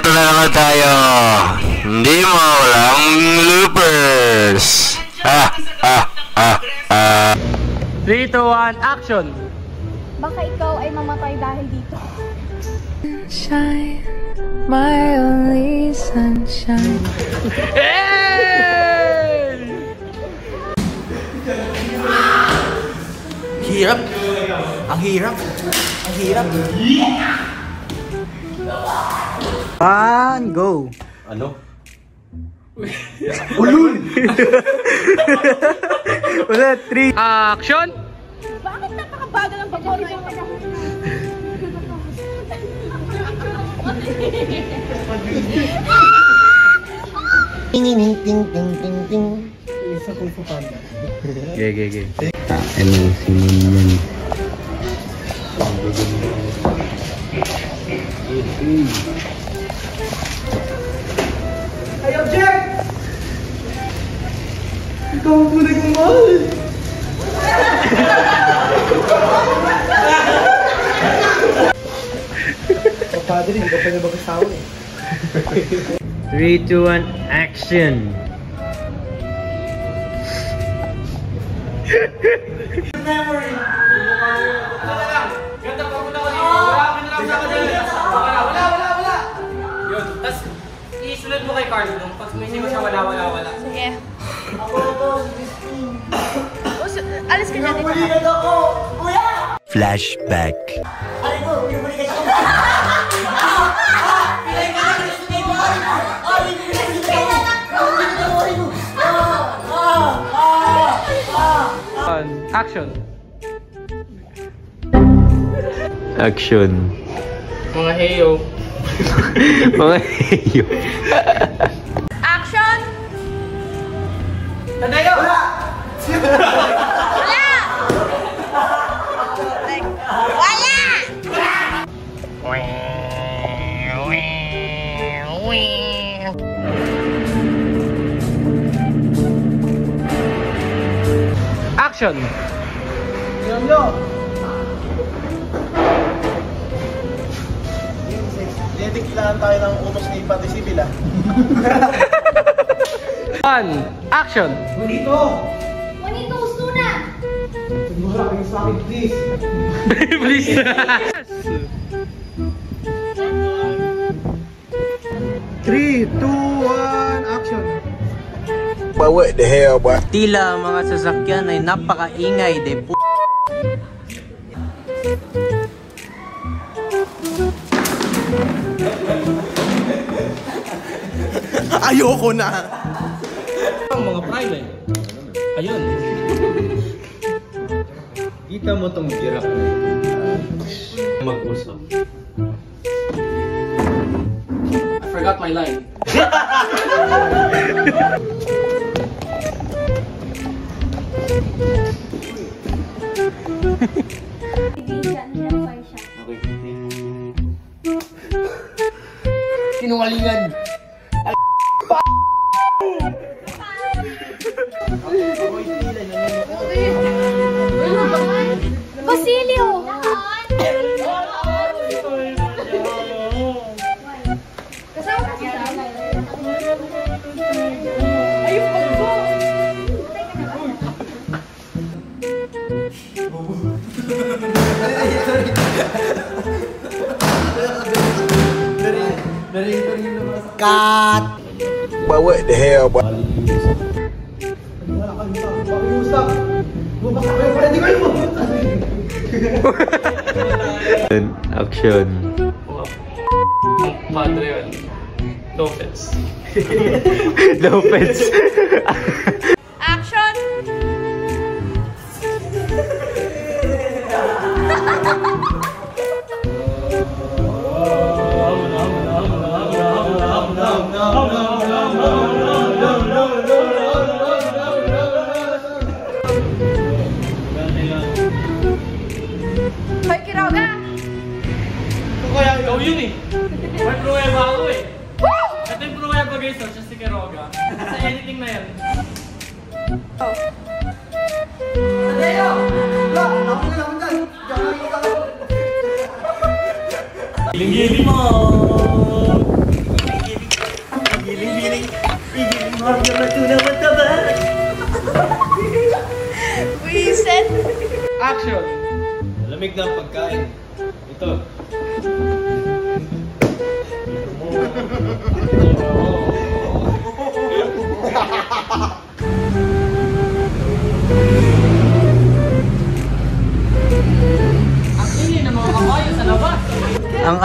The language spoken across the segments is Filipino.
Ito na naman tayo. Hindi mo walang loopers. 3, 2, 1, action! Baka ikaw ay mamatay dahil dito. Shine, my only sunshine. Hey! Hirap. Ang hirap. Ang hirap. And go. Ano? Ulul. Ulit, 3, action! Bakit napakabagal ang pag-volleyball ka? Ge. Ano, sinunan. I object! Ikaw ang tunay kong mahal! O padre, hindi ka pa niya mag-asawa eh. 3, 2, 1, action! Memory! Ganda pa muna ko dito. Wala ka na lang sa kanila. Wala. Yun. Tapos, isunod mo kay Carl. Pag sumisip mo siya, wala. Sige. Alis ka dyan dito. Flashback. Action! Action. Mga heyo. Mga heyo. Action! Tadayo! Wala! Action! Tingnan nyo! Dinitiklaan tayo ng utos ni Pati Sibyl ah. 1, action! Bonito! Juanito, gusto na! Siguro aking sa akin, please! Please! Three, two, one, action! But what the hell, boy? Tila mga sasakyan ay napakaingay de po. Ayoko na! Ang mga prime eh. Ayun. Kita mo tong giraffe na ito. Mag-usap. I forgot my line. Kaibigan, nilapay siya. Sinungalingan. Basilio! Kasama ka si Sam? Ayun pa po! Cut! But what the hell, boy? Wala kang pakiusap! Bumasa kayo pala, di kayo mo! Action. Padre yun. Lopez. Lopez. Action! Hoy, Quiroga! Kaya ikaw yun eh. May pruweba ako eh. Ito yung pruweba guys, siya si Quiroga. Sa editing na yan. Tadeo! Wala! Ako na lang dyan! Diyan lang ako! Giling-giling mo!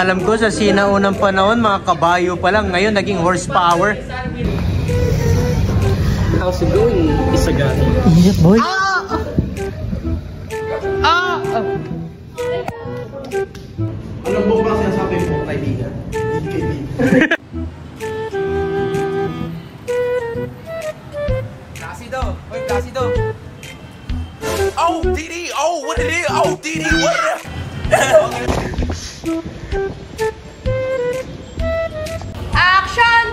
alam ko sa sinaunang panahon, mga kabayo pa lang. Ngayon, naging horsepower. How's it going, Isagani? Yes, boy. Alam mo ba sinasabi mo, kaibigan? Placido! Oy, Placido! Oh, DD! Oh, what it is? Oh, DD, what it is? Action!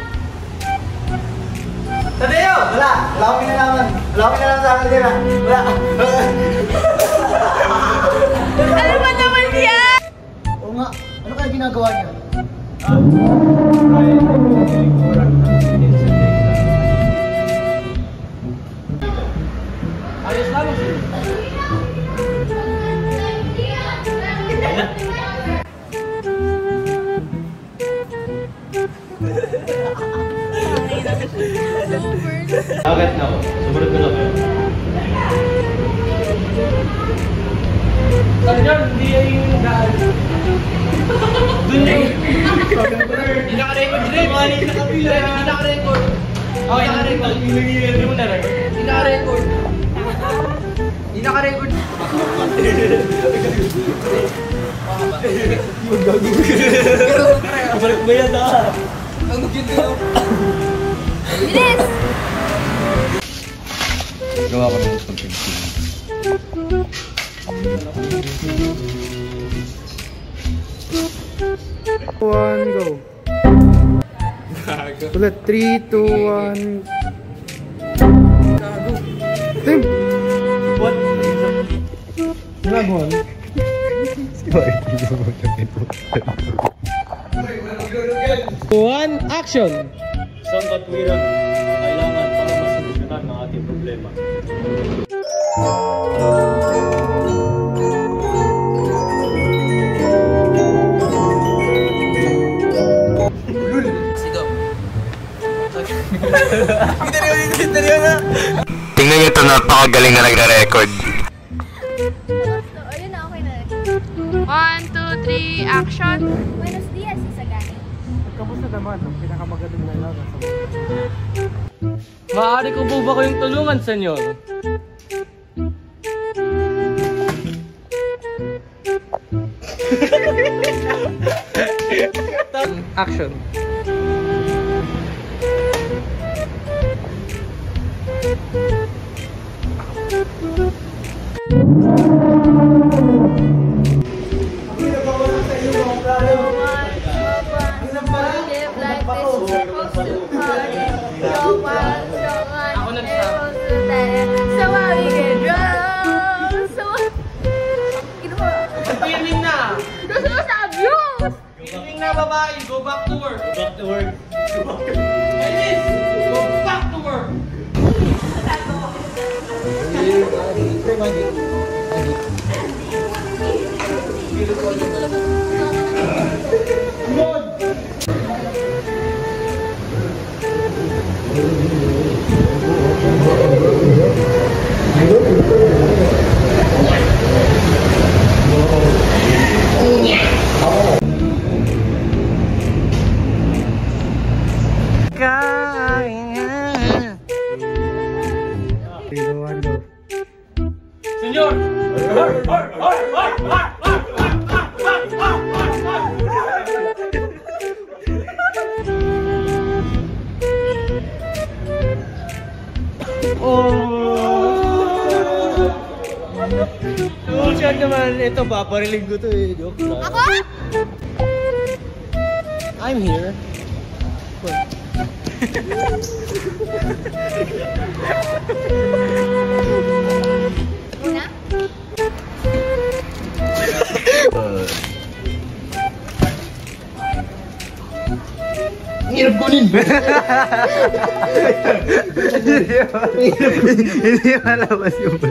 Tadeo! Wala! Wala akong kinalaman. Wala akong kinalaman sa akin din ah. Wala. Ano ba naman yan? Oo nga. Ano kaya ginagawa niya? Ayos lang. Bakit na ako? Sumunod ko na kayo. Saan hindi yung daan. Doon yung... Hindi naka-record din. Hindi naka-record. Okay, naka-record. Hindi mo na-record. Hindi naka-record. Hindi naka-record. Balik ba yan ah? Ang ganda. Bilis! Gawa ko ng content. One, go. Ulit, 3, 2, 1. Tim! What? Ginagawa niyo? One, action! Isang katwiran ang kailangan para masolusyonan ang ating problema. Tingnan nyo ito, napakagaling na nagre-record. Ayun na, okay na. 1, 2, 3, action! Buenos dias, Isagani. Kamusta naman? Ang pinakamagaling na ilaga sa mga. Maaari ko po ba kayong tulungan, senyor? Action. Ako nagsabi. So how we get drunk? So Feeling na! Gusto mo sa abuse! Feeling na, babae! Go back to work! Go back to work! Ellis! Go back to work! Senyor! Siya naman, ito paparilig ko to eh. Joke lang. Ako? I'm here. Una? Hirap kunin. Hindi malabas yung ba?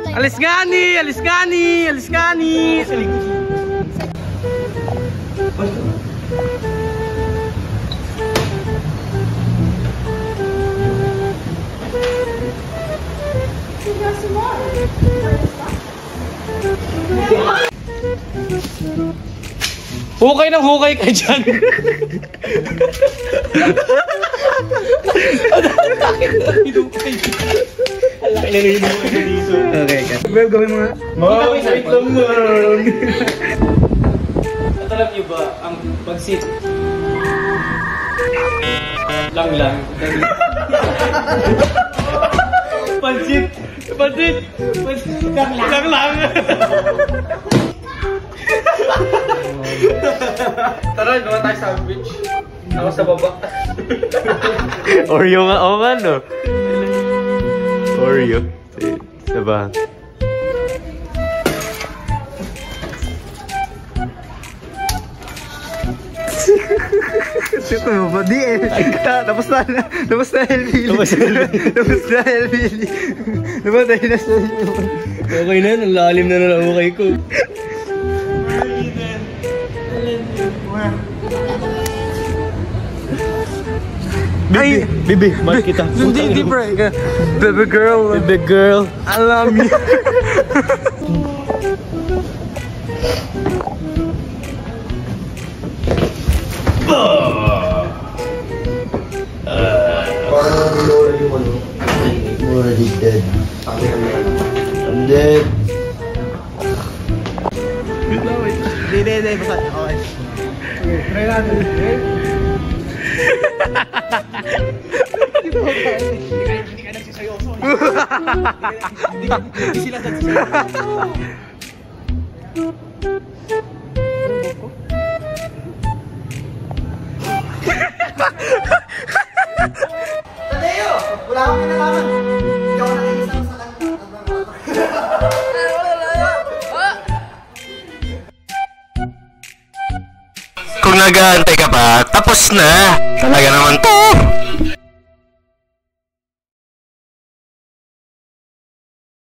Alisgani! Alisgani! Alisgani! Hukay ng hukay ka dyan. Okay, ka. Well, gawin mo nga. Wait lang man. At alam niyo ba, ang pag-sit lang. Pansit lang. Tara, gawa tayo sandwich. Ako sa baba. Oreo nga, nga no? Oreo. Diba? Siyempre mo ba? Di eh. Tapos na LBL. Tapos na LBL. Namatay na siya. Okay na, ang lalim na ng ukay ko. Bibi, mahal kita. Hindi, pre. Baby girl. Big girl. I love you. I'm already dead. I'm dead. Hindi. Basta. Okay. Try natin. Hindi ka nagsisayoso. Hindi sila nagsisayoso. Tadeo! Wala akong kinalaman. Ikaw na isang sa Kung nag-aantay ka pa, tapos na. Talaga naman to.